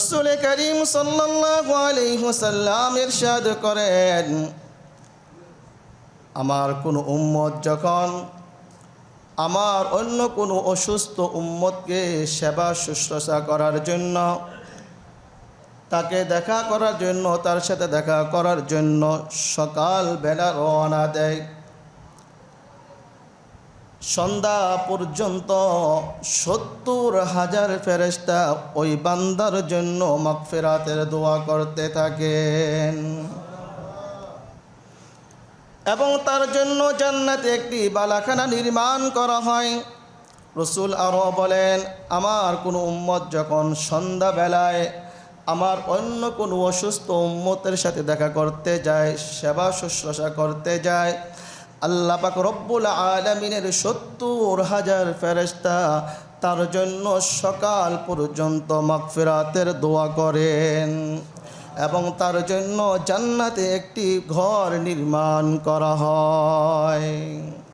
রাসূল করিম সাল্লাল্লাহু আলাইহি ওয়াসাল্লাম ইরশাদ করেন, আমার কোনো উম্মত যখন আমার অন্য কোনো অসুস্থ উম্মতকে সেবা শুশ্রূষা করার জন্য, তাকে দেখা করার জন্য, তার সাথে দেখা করার জন্য সকালবেলা রওনা দেয়, সন্ধ্যা পর্যন্ত ৭০,০০০ ফেরেশতা ওই বান্দার জন্য মাগফিরাতের দোয়া করতে থাকেন এবং তার জন্য জান্নাতে একটি বালাখানা নির্মাণ করা হয়। রাসূল আরও বলেন, আমার কোনো উম্মত যখন সন্ধ্যাবেলায় আমার অন্য কোনো অসুস্থ উম্মতের সাথে দেখা করতে যায়, সেবা শুশ্রূষা করতে যায়, আল্লাহ পাক রব্বুল আলামিনের ৭০,০০০ ফেরেশতা তার জন্য সকাল পর্যন্ত মাগফিরাতের দোয়া করেন এবং তার জন্য জান্নাতে একটি ঘর নির্মাণ করা হয়।